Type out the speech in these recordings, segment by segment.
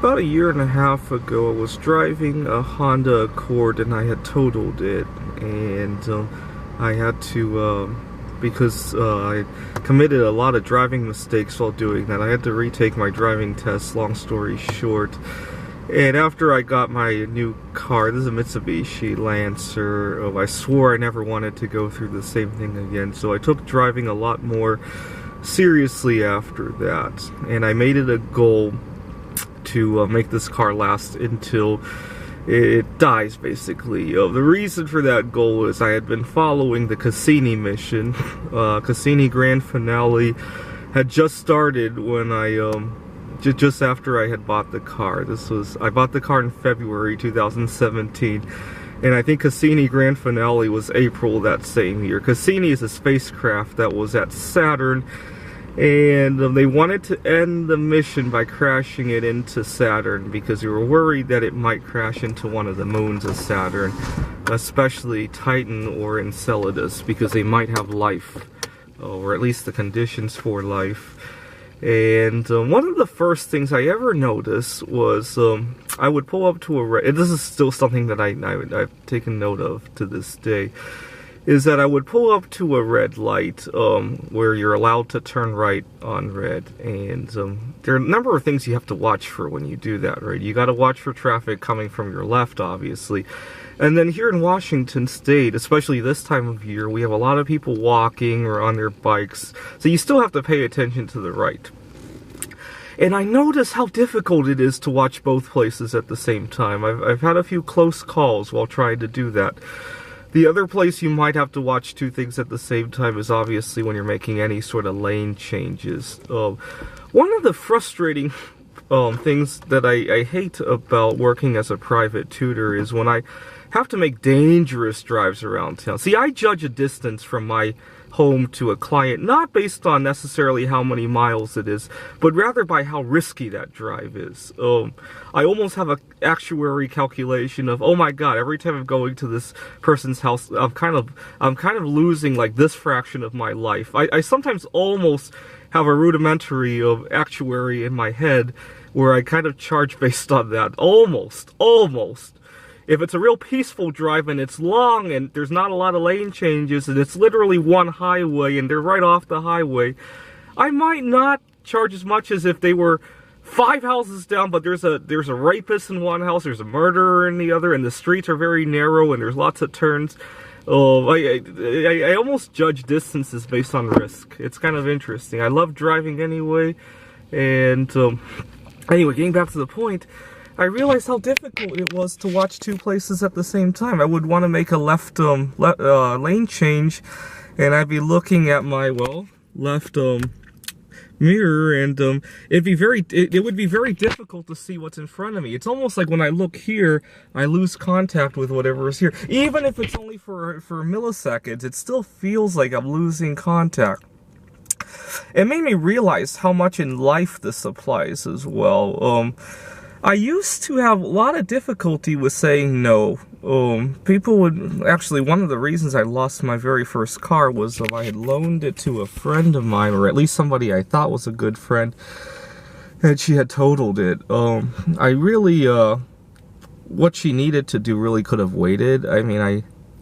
About a year and a half ago, I was driving a Honda Accord and I had totaled it, and I had to, because I committed a lot of driving mistakes while doing that, I had to retake my driving test, long story short. And after I got my new car, this is a Mitsubishi Lancer, I swore I never wanted to go through the same thing again, so I took driving a lot more seriously after that, and I made it a goal to make this car last until it dies, basically. The reason for that goal is I had been following the Cassini mission. Cassini Grand Finale had just started when I, just after I had bought the car. I bought the car in February 2017, and I think Cassini Grand Finale was April that same year. Cassini is a spacecraft that was at Saturn, and they wanted to end the mission by crashing it into Saturn because they were worried that it might crash into one of the moons of Saturn, especially Titan or Enceladus, because they might have life, or at least the conditions for life. And one of the first things I ever noticed was I would pull up to a red, and this is still something that I've taken note of to this day, is that I would pull up to a red light where you're allowed to turn right on red, and there are a number of things you have to watch for when you do that, right? You got to watch for traffic coming from your left, obviously, and then here in Washington State, especially this time of year, we have a lot of people walking or on their bikes, so you still have to pay attention to the right. And I notice how difficult it is to watch both places at the same time. I've had a few close calls while trying to do that. The other place you might have to watch two things at the same time is obviously when you're making any sort of lane changes. One of the frustrating things that I hate about working as a private tutor is when I have to make dangerous drives around town. See, I judge a distance from my home to a client not based on necessarily how many miles it is, but rather by how risky that drive is. I almost have an actuary calculation of, oh my god, every time I'm going to this person's house, I'm kind of losing like this fraction of my life. I sometimes almost have a rudimentary of actuary in my head where I kind of charge based on that. Almost. If it's a real peaceful drive and it's long and there's not a lot of lane changes and it's literally one highway and they're right off the highway, I might not charge as much as if they were 5 houses down, but there's a rapist in one house, there's a murderer in the other, and the streets are very narrow and there's lots of turns. I almost judge distances based on risk. It's kind of interesting. I love driving anyway, and anyway, getting back to the point, I realized how difficult it was to watch two places at the same time. I would want to make a left lane change, and I'd be looking at my, left mirror, and it would be very difficult to see what's in front of me. It's almost like when I look here, I lose contact with whatever is here. Even if it's only for milliseconds, it still feels like I'm losing contact. It made me realize how much in life this applies as well. I used to have a lot of difficulty with saying no. People would, actually, one of the reasons I lost my very first car was I had loaned it to a friend of mine, or at least somebody I thought was a good friend, and she had totaled it. I really, what she needed to do really could have waited. I mean,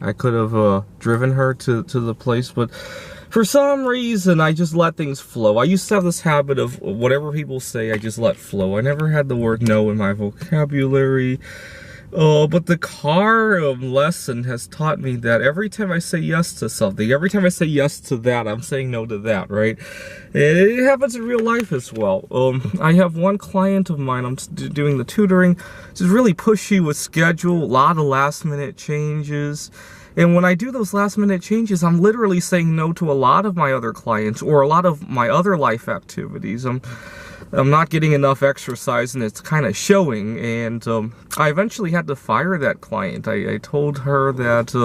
I could have driven her to the place, but for some reason, I just let things flow. I used to have this habit of whatever people say, I just let flow. I never had the word no in my vocabulary. But the car lesson has taught me that every time I say yes to something, every time I say yes to that, I'm saying no to that, right? And it happens in real life as well. I have one client of mine, I'm doing the tutoring, she's really pushy with schedule, a lot of last minute changes. And when I do those last minute changes, I'm literally saying no to a lot of my other clients or a lot of my other life activities. I'm not getting enough exercise, and it's kind of showing. And I eventually had to fire that client. I told her that,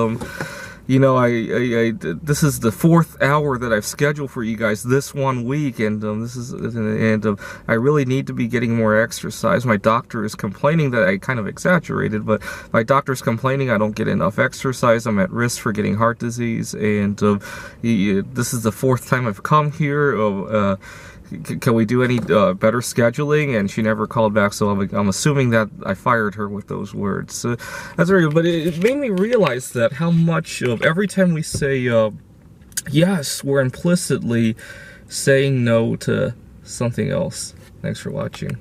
you know, this is the 4th hour that I've scheduled for you guys this 1 week, and I really need to be getting more exercise. My doctor is complaining that I kind of exaggerated, but my doctor's complaining I don't get enough exercise. I'm at risk for getting heart disease, and this is the 4th time I've come here. can we do any better scheduling? And she never called back, so I'm assuming that I fired her with those words. That's very good, but it made me realize that how much of every time we say yes, we're implicitly saying no to something else. Thanks for watching.